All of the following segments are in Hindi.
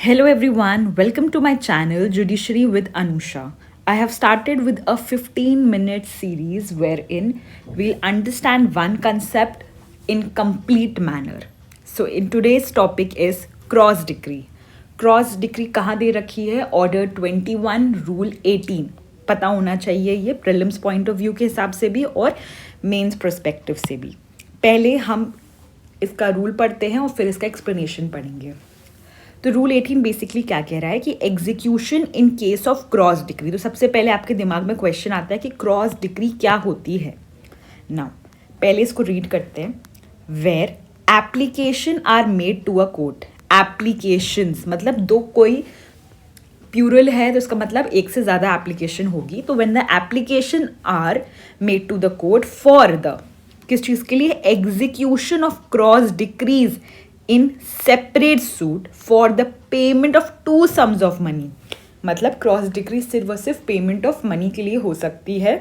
Hello everyone, welcome to my channel Judiciary with Anusha. I have started with a 15-minute series wherein we'll understand one concept in complete manner. So in today's topic is cross decree. Cross decree कहाँ दे रखी है? ऑर्डर 21 रूल 18 पता होना चाहिए ये प्रीलिम्स पॉइंट ऑफ व्यू के हिसाब से भी और मेंस पर्सपेक्टिव से भी. पहले हम इसका रूल पढ़ते हैं और फिर इसका एक्सप्लेनेशन पढ़ेंगे. तो रूल 18 बेसिकली क्या कह रहा है कि execution in case of cross decree. तो सबसे पहले आपके दिमाग में क्वेश्चन आता है कि क्रॉस डिक्री क्या होती है. नाउ पहले इसको रीड करते हैं. Where application are made to a court. Applications मतलब दो, कोई प्यूरल है तो इसका मतलब एक से ज़्यादा एप्लीकेशन होगी. तो when the application are made to the court for the किस चीज़ के लिए? Execution of cross decrees in separate suit for the payment of two sums of money. मतलब क्रॉस डिक्री सिर्फ और सिर्फ पेमेंट ऑफ मनी के लिए हो सकती है.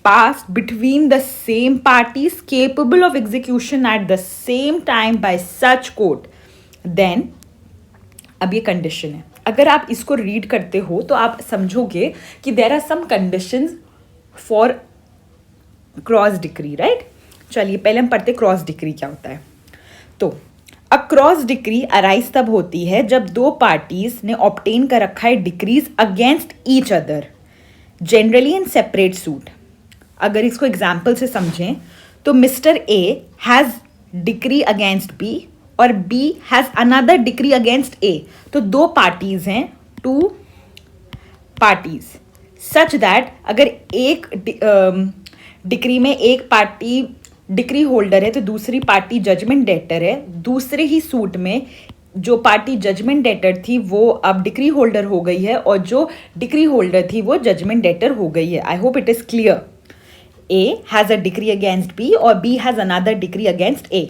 passed between the same parties capable of execution at the same time by such court, then अब ये कंडीशन है. अगर आप इसको रीड करते हो तो आप समझोगे कि there are some conditions for cross decree, right. चलिए पहले हम पढ़ते क्रॉस डिक्री क्या होता है. तो अ क्रॉस डिक्री अराइज तब होती है जब दो पार्टीज ने ऑब्टेन कर रखा है decrees against each other, generally in separate suit. अगर इसको एग्जाम्पल से समझें तो mister A has decree against B और B has another decree against A. तो दो पार्टीज हैं, टू पार्टीज, सच दैट अगर एक डिक्री में एक पार्टी डिक्री होल्डर है तो दूसरी पार्टी जजमेंट डेटर है. दूसरे ही सूट में जो पार्टी जजमेंट डेटर थी वो अब डिक्री होल्डर हो गई है और जो डिक्री होल्डर थी वो जजमेंट डेटर हो गई है. I hope it is clear. A has a decree against B or B has another decree against A.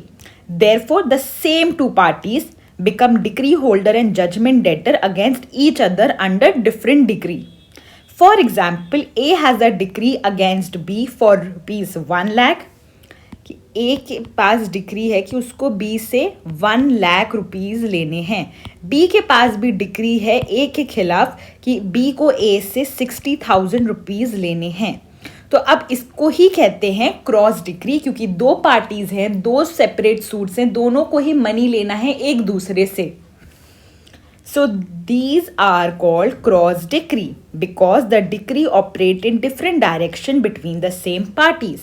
Therefore, the same two parties become decree holder and judgment debtor against each other under different decree. For example, A has a decree against B for rupees 1 lakh. कि A के पास डिक्री है कि उसको B से 1 लाख रुपीज़ लेने हैं. B के पास भी डिक्री है A के खिलाफ कि B को A से 60,000 रुपीज़ लेने हैं. तो अब इसको ही कहते हैं क्रॉस डिक्री, क्योंकि दो पार्टीज हैं, दो सेपरेट सूट्स हैं, दोनों को ही मनी लेना है एक दूसरे से. So these are called cross decree because the decree operate in different direction between the same parties.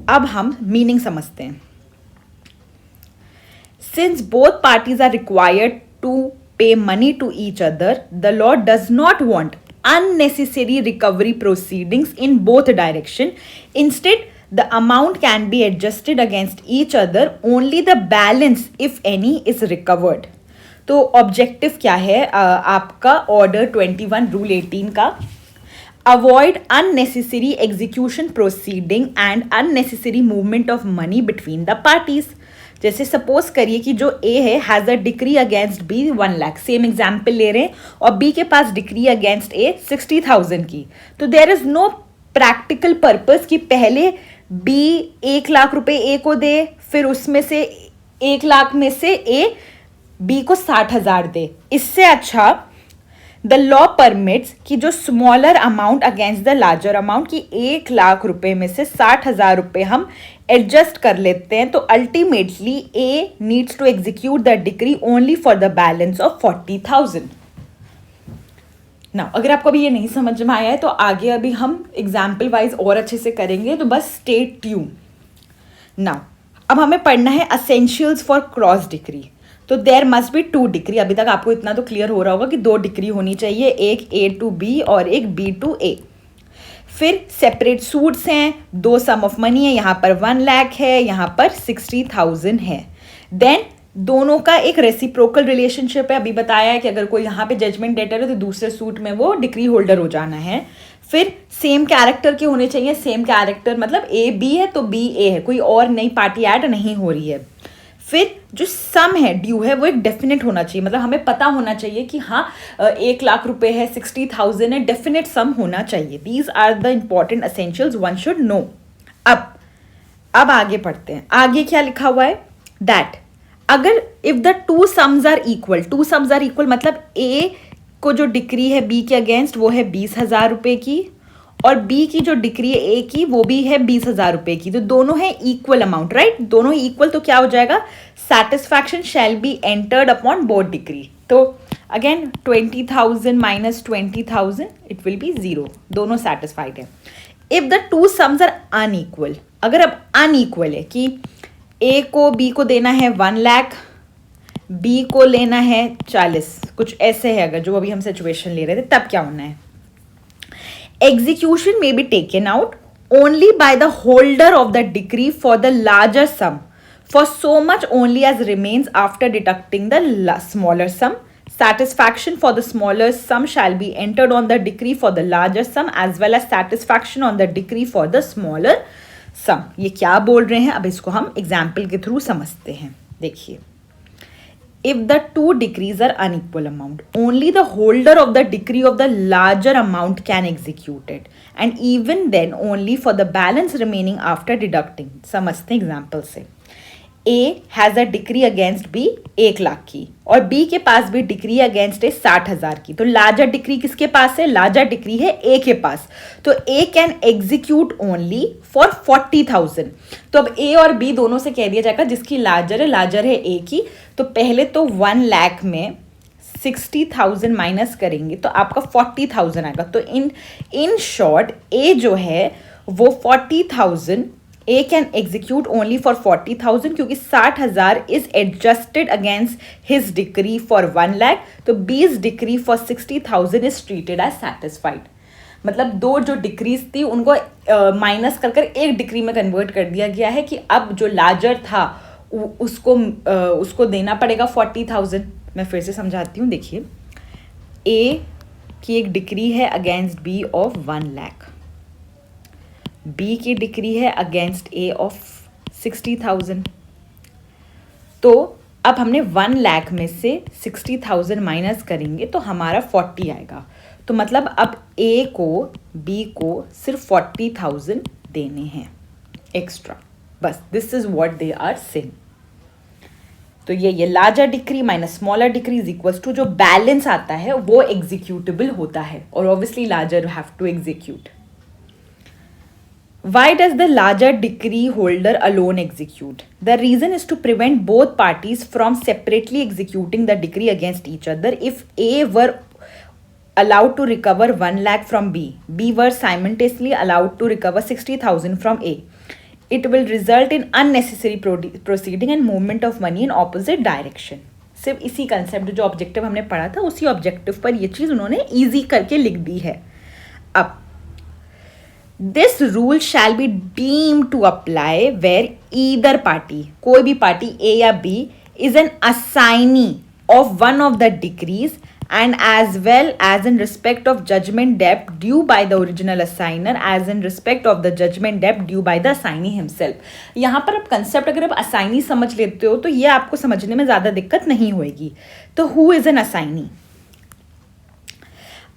अब हम मीनिंग समझते हैं. Since both parties are required to pay money to each other, the law does not want unnecessary recovery proceedings in both direction. Instead, the amount can be adjusted against each other. Only the balance, if any, is recovered. तो ऑब्जेक्टिव क्या है आपका ऑर्डर 21 रूल 18 का? Avoid unnecessary execution proceeding and unnecessary movement of money between the parties. जैसे सपोज करिए कि जो ए है has a decree against B 1 lakh, same example ले रहे हैं, और बी के पास डिक्री अगेंस्ट ए 60,000 की. तो there is no practical purpose कि पहले बी 1 लाख रुपए ए को दे, फिर उसमें से 1 लाख में से ए बी को 60,000 दे. इससे अच्छा द लॉ परमिट्स कि जो smaller amount against the larger amount, कि 1 लाख रुपए में से 60,000 रुपए हम एडजस्ट कर लेते हैं. तो ultimately A needs to execute the decree only for the balance of 40,000. ना अगर आपको अभी ये नहीं समझ में आया है तो आगे अभी हम एग्जाम्पल वाइज और अच्छे से करेंगे, तो बस स्टे ट्यून. ना अब हमें पढ़ना है असेंशियल्स फॉर क्रॉस डिक्री. तो देयर मस्ट बी 2 डिक्री. अभी तक आपको इतना तो क्लियर हो रहा होगा कि 2 डिक्री होनी चाहिए, एक ए टू बी और एक बी टू ए. फिर सेपरेट सूट्स हैं, 2 सम ऑफ मनी है, यहाँ पर 1 लाख है, यहाँ पर 60,000 है. देन दोनों का एक रेसिप्रोकल रिलेशनशिप है. अभी बताया है कि अगर कोई यहाँ पे जजमेंट डेटर है तो दूसरे सूट में वो डिक्री होल्डर हो जाना है. फिर सेम कैरेक्टर के होने चाहिए. सेम कैरेक्टर मतलब ए बी है तो बी ए है, कोई और नई पार्टी ऐड नहीं हो रही है. फिर जो सम है, ड्यू है, वो एक डेफिनेट होना चाहिए. मतलब हमें पता होना चाहिए कि हाँ 1 लाख रुपए है, 60,000 है, डेफिनेट सम होना चाहिए. These are the important essentials one should know. अब आगे पढ़ते हैं. आगे क्या लिखा हुआ है? दैट अगर if the two sums are equal मतलब ए को जो डिक्री है बी के अगेंस्ट वो है 20,000 रुपए की, और बी की जो डिक्री है ए की वो भी है 20,000 रुपए की, तो दोनों है इक्वल अमाउंट, राइट, दोनों ही इक्वल, तो क्या हो जाएगा, satisfaction shall be entered upon both decree. तो again 20,000 minus 20,000 it will be 0, दोनों सेटिस्फाइड है। If the two sums are unequal, अगर अब अनइक्वल है कि ए को बी को देना है 1 लाख, बी को लेना है 40, कुछ ऐसे है, अगर जो अभी हम सिचुएशन ले रहे थे तब क्या होना है, execution may be taken out only by the holder of the decree for the larger sum for so much only as remains after deducting the smaller sum. Satisfaction for the smaller sum shall be entered on the decree for the larger sum as well as satisfaction on the decree for the smaller sum. ये क्या बोल रहे हैं, अब इसको हम एग्जाम्पल के थ्रू समझते हैं। देखिए, if the two decrees are unequal amount, only the holder of the decree of the larger amount can execute it, and even then only for the balance remaining after deducting. समझते हैं एग्जाम्पल से। A has a decree against B 1 lakh की, और B के पास भी डिक्री अगेंस्ट है 60,000 की, तो लार्जर डिक्री किसके पास है, लार्जर डिक्री है A के पास, तो A can execute only for 40,000। तो अब A और B दोनों से कह दिया जाएगा जिसकी लार्जर है A की, तो पहले तो 1 लाख में 60,000 माइनस करेंगे तो आपका 40,000 आएगा। तो इन शॉर्ट A जो है वो 40,000 A can execute only for 40,000 क्योंकि 60,000 is adjusted against his decree for 1 lakh, तो B's decree for 60,000 is treated as satisfied. मतलब दो जो डिक्रीज थी उनको माइनस कर एक डिक्री में कन्वर्ट कर दिया गया है कि अब जो लार्जर था उसको देना पड़ेगा 40,000। मैं फिर से समझाती हूँ, देखिए, A की एक डिक्री है against B of 1 lakh, B की डिक्री है अगेंस्ट A ऑफ 60,000। तो अब हमने 1 लाख में से 60,000 माइनस करेंगे तो हमारा 40 आएगा। तो मतलब अब A को B को सिर्फ 40,000 देने हैं एक्स्ट्रा, बस। This is what they are saying. तो ये larger decree minus smaller decree is equals to जो बैलेंस आता है वो एग्जीक्यूटेबल होता है, और obviously larger have to execute. Why does the larger decree holder alone execute? The reason is to prevent both parties from separately executing the decree against each other. If A were allowed to recover 1 lakh from B, B were simultaneously allowed to recover 60,000 from A, it will result in unnecessary proceeding and movement of money in opposite direction. सिर्फ इसी कंसेप्ट जो ऑब्जेक्टिव हमने पढ़ा था उसी ऑब्जेक्टिव पर ये चीज़ उन्होंने ईजी करके लिख दी है। अब This rule shall be deemed to apply where either party, कोई भी पार्टी A या B is an assignee of one of the decrees and as well as in respect of judgment debt due by the original assigner as in respect of the judgment debt due by the assignee himself। यहाँ पर अब कंसेप्ट अगर आप असाइनी समझ लेते हो तो ये आपको समझने में ज़्यादा दिक्कत नहीं होगी। तो who is an assignee?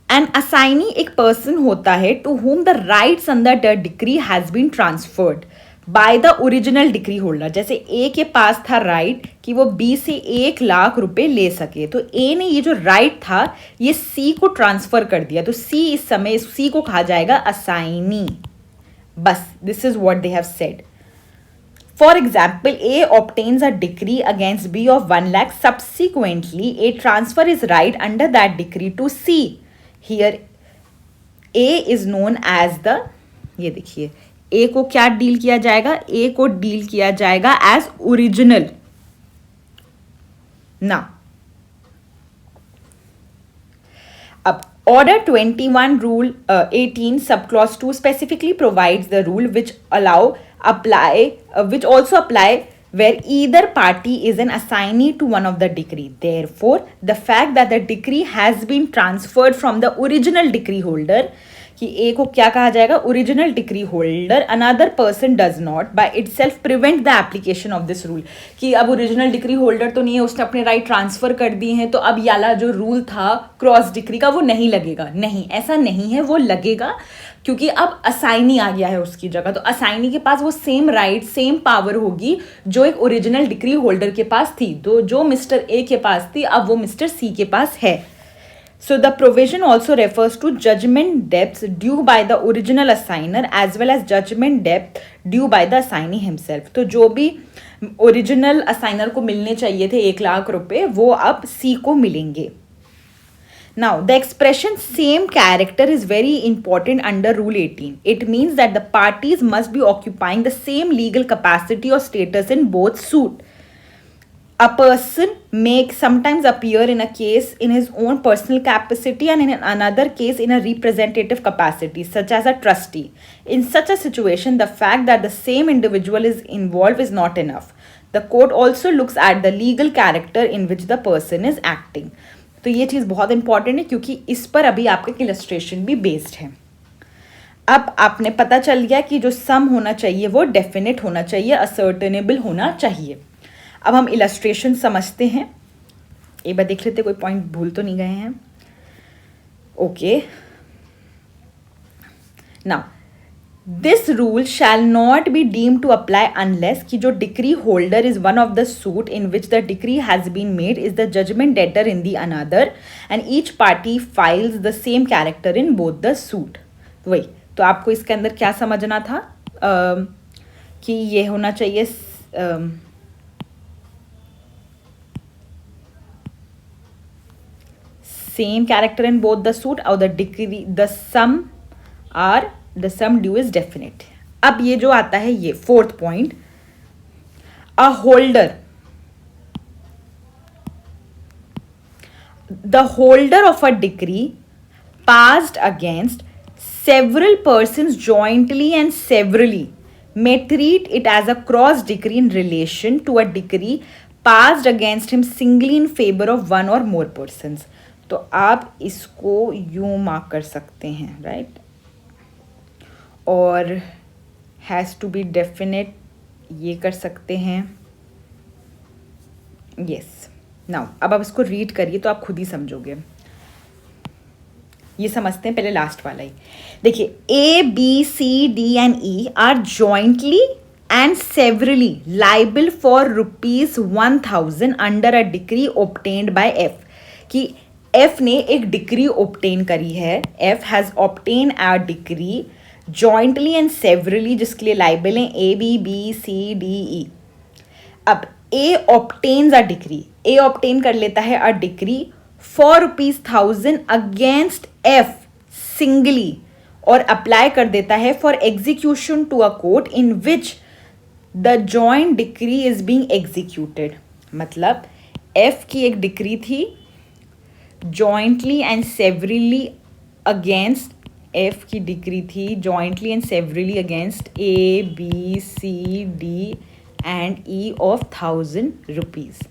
An assignee एक person होता है to whom the rights under the decree has been transferred by the original decree holder। जैसे A के पास था राइट कि वो B से 1 लाख रुपए ले सके, तो A ने ये जो राइट था ये C को ट्रांसफर कर दिया, तो C इस समय C को कहा जाएगा असाइनी। बस, this is what they have said. For example, A obtains a decree against B of 1 lakh. Subsequently, A transfer his right under that decree to C. Here A is known as the, ये देखिए, A को क्या डील किया जाएगा, A को डील किया जाएगा एज ओरिजिनल। ना अब Order 21 Rule 18 subclause 2 specifically provides the rule which also apply where either party is an assignee to one of the decree. Therefore, the fact that the decree has been transferred from the original decree holder, कि A को क्या कहा जाएगा, original decree holder, another person does not by itself prevent the application of this rule. कि अब ओरिजिनल डिक्री होल्डर तो नहीं है, उसने अपने राइट ट्रांसफर कर दिए हैं, तो अब याला जो रूल था क्रॉस डिक्री का वो नहीं लगेगा। नहीं, ऐसा नहीं है, वो लगेगा। क्योंकि अब असाइनी आ गया है उसकी जगह, तो असाइनी के पास वो सेम राइट सेम पावर होगी जो एक ओरिजिनल डिक्री होल्डर के पास थी। तो जो मिस्टर ए के पास थी अब वो मिस्टर सी के पास है। So the provision also refers to judgment debts due by the original assigner as well as judgment debt due by the assignee himself. तो जो भी ओरिजिनल असाइनर को मिलने चाहिए थे 1,00,000 रुपए वो अब सी को मिलेंगे। Now, the expression same character is very important under Rule 18. It means that the parties must be occupying the same legal capacity or status in both suit. A person may sometimes appear in a case in his own personal capacity and in another case in a representative capacity, such as a trustee. In such a situation, the fact that the same individual is involved is not enough. The court also looks at the legal character in which the person is acting. तो ये चीज़ बहुत इंपॉर्टेंट है क्योंकि इस पर अभी आपका इलस्ट्रेशन भी बेस्ड है। अब आपने पता चल गया कि जो सम होना चाहिए वो डेफिनेट होना चाहिए, असर्टेनेबल होना चाहिए। अब हम इलस्ट्रेशन समझते हैं, एक बार देख लेते कोई पॉइंट भूल तो नहीं गए हैं। Okay, now this rule shall not be deem to apply unless कि जो decree holder is one of the suit in which the decree has been made is the judgment debtor in the another and each party files the same character in both the suit. वही तो आपको इसके अंदर क्या समझना था कि ये होना चाहिए same character in both the suit or the degree the sum due is definite। अब ये जो आता है ये fourth point, a holder the holder of a decree passed against several persons jointly and severally may treat it as a cross decree in relation to a decree passed against him singly in favor of one or more persons। तो आप इसको यूं मार्क कर सकते हैं, राइट, और हैज़ टू बी डेफिनेट ये कर सकते हैं, यस। नाउ अब आप इसको रीड करिए तो आप खुद ही समझोगे। ये समझते हैं पहले लास्ट वाला ही। देखिए, A B C D and E are jointly and severally liable for ₹1,000 under a decree obtained by F. कि एफ ने एक डिक्री ओब्टेन करी है, F has obtain a decree jointly and severally जिसके लिए लाइबल हैं ए बी सी डी ई। अब A obtains a decree, A obtain कर लेता है a decree for ₹1,000 against F singly और अप्लाई कर देता है for execution to a court in which the joint decree is being executed. मतलब एफ की एक डिक्री थी jointly and severally against, F की डिक्री थी jointly and severally against A B C D and E of ₹1,000।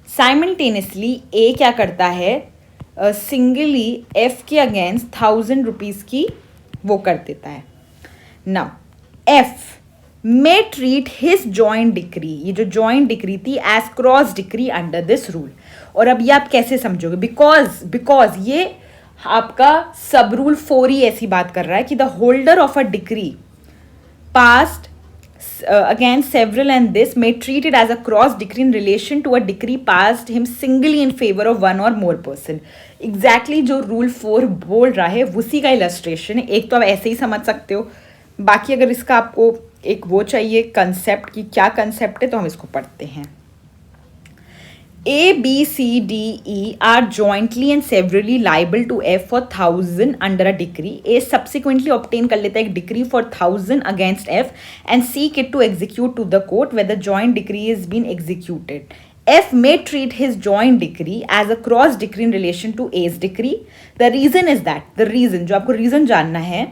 Simultaneously A क्या करता है, सिंगली एफ के अगेंस्ट ₹1,000 की वो कर देता है। Now F may treat his joint decree, ये जो जॉइंट डिक्री थी, as cross decree under this rule. और अब ये आप कैसे समझोगे, बिकॉज ये आपका सब रूल 4 ही ऐसी बात कर रहा है कि the holder of a decree past against several and this may treat it as a cross decree in relation to a decree passed him singly in favor of one or more person। exactly जो रूल 4 बोल रहा है उसी का इलस्ट्रेशन है। एक तो आप ऐसे ही समझ सकते हो, बाकी अगर इसका आपको एक वो चाहिए कंसेप्ट की क्या कंसेप्ट है तो हम इसको पढ़ते हैं। A, B, C, D, E are jointly and severally liable to F for 1,000 under a decree. A subsequently obtain कर लेता है एक decree for 1,000 against F and seek it to execute to the court where the joint decree is being executed. F may treat his joint decree as a cross decree in relation to A's decree. The reason is that, the reason जो आपको reason जानना है,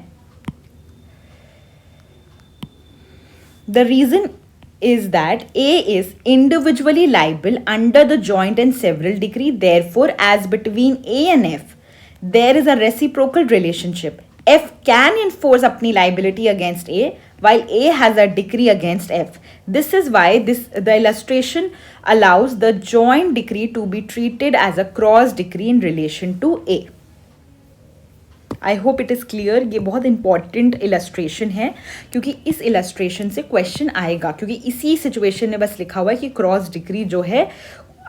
the reason is that A is individually liable under the joint and several decree. Therefore, as between A and F, there is a reciprocal relationship. F can enforce अपनी liability against A, while A has a decree against F. This is why the illustration allows the joint decree to be treated as a cross decree in relation to A. I hope it is clear. ये बहुत इंपॉर्टेंट इलस्ट्रेशन है क्योंकि इस इलस्ट्रेशन से क्वेश्चन आएगा, क्योंकि इसी सिचुएशन में बस लिखा हुआ है कि क्रॉस डिग्री जो है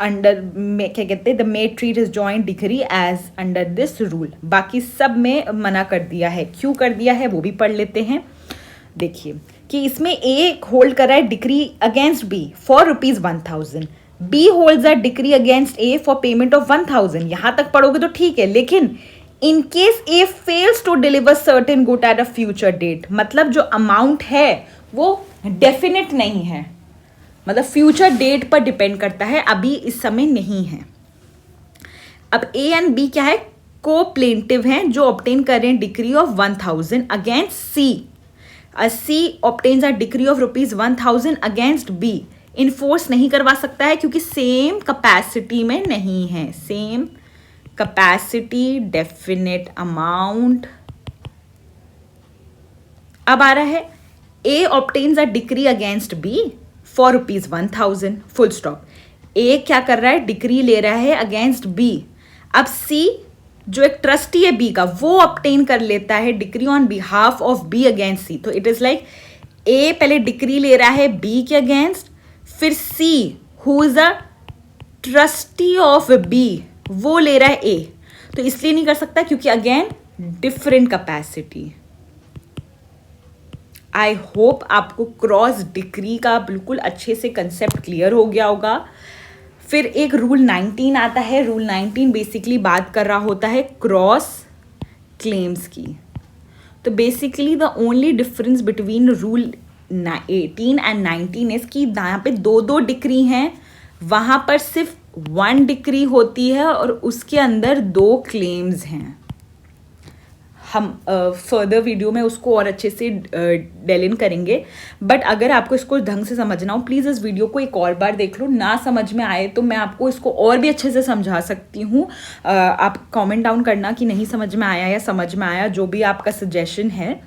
अंडर में क्या कहते हैं, the may treat is joint degree as under this rule. बाकी सब में मना कर दिया है, क्यों कर दिया है वो भी पढ़ लेते हैं। देखिए कि इसमें ए होल्ड कर रहा है decree against B for ₹1000, B holds a decree against A for payment of 1000। यहां तक पढ़ोगे तो ठीक है, लेकिन in case A fails to deliver certain good at a future date, मतलब जो अमाउंट है वो डेफिनेट नहीं है, मतलब फ्यूचर डेट पर डिपेंड करता है, अभी इस समय नहीं है। अब ए एंड बी क्या है, को प्लेंटिव हैं जो ऑब्टेन कर रहे हैं decree of 1000 against C. C obtains a decree of ₹1000 against B. Enforce नहीं करवा सकता है क्योंकि सेम कैपेसिटी में नहीं है, सेम कैपेसिटी डेफिनेट अमाउंट। अब आ रहा है A obtains a decree against B for ₹1000 full stop. A क्या कर रहा है, डिक्री ले रहा है अगेंस्ट बी। अब सी जो एक ट्रस्टी है बी का, वो ऑब्टेन कर लेता है decree on behalf of B against C. तो इट इज लाइक ए पहले डिक्री ले रहा है बी के अगेंस्ट, फिर C who is a trustee of B वो ले रहा है ए। तो इसलिए नहीं कर सकता क्योंकि again different capacity. I hope आपको क्रॉस डिक्री का बिल्कुल अच्छे से कंसेप्ट क्लियर हो गया होगा। फिर एक रूल 19 आता है। रूल 19 बेसिकली बात कर रहा होता है क्रॉस क्लेम्स की। तो basically the only difference between rule 18 and 19 is कि यहाँ पे दो दो डिक्री हैं, वहाँ पर सिर्फ 1 डिक्री होती है और उसके अंदर 2 क्लेम्स हैं। हम फर्दर वीडियो में उसको और अच्छे से डेल इन करेंगे, बट अगर आपको इसको ढंग से समझना हो प्लीज़ इस वीडियो को एक और बार देख लो। ना समझ में आए तो मैं आपको इसको और भी अच्छे से समझा सकती हूँ। आप कमेंट डाउन करना कि नहीं समझ में आया या समझ में आया, जो भी आपका सजेशन है।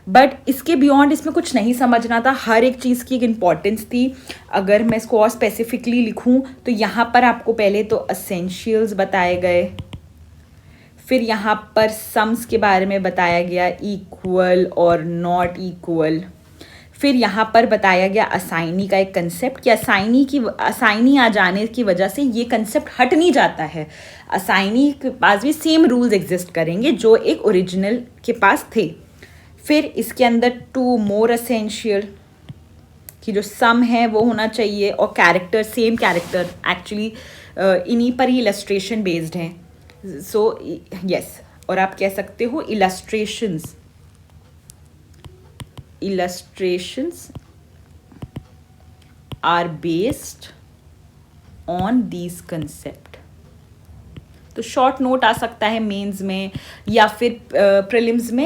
बट इसके बियॉन्ड इसमें कुछ नहीं समझना था, हर एक चीज़ की एक इम्पॉर्टेंस थी। अगर मैं इसको और स्पेसिफिकली लिखूँ तो यहाँ पर आपको पहले तो असेंशियल्स बताए गए, फिर यहाँ पर सम्स के बारे में बताया गया, इक्वल और नॉट इक्वल। फिर यहाँ पर बताया गया असाइनी का एक कंसेप्ट कि असाइनी आ जाने की वजह से ये कंसेप्ट हट नहीं जाता है। असाइनी के पास भी सेम रूल्स एग्जिस्ट करेंगे जो एक ओरिजिनल के पास थे। फिर इसके अंदर 2 मोर असेंशियल कि जो सम है वो होना चाहिए और कैरेक्टर, सेम कैरेक्टर एक्चुअली इन्हीं पर ही इलस्ट्रेशन बेस्ड हैं। सो यस, और आप कह सकते हो illustrations are based on these concept. तो शॉर्ट नोट आ सकता है मेंस में या फिर प्रीलिम्स में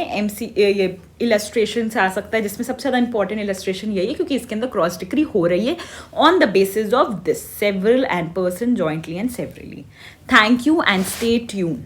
ये इलस्ट्रेशन से आ सकता है, जिसमें सबसे ज़्यादा इंपॉर्टेंट इलस्ट्रेशन यही है क्योंकि इसके अंदर क्रॉस डिक्री हो रही है on the basis of this several and person jointly and severally. Thank you and stay tune.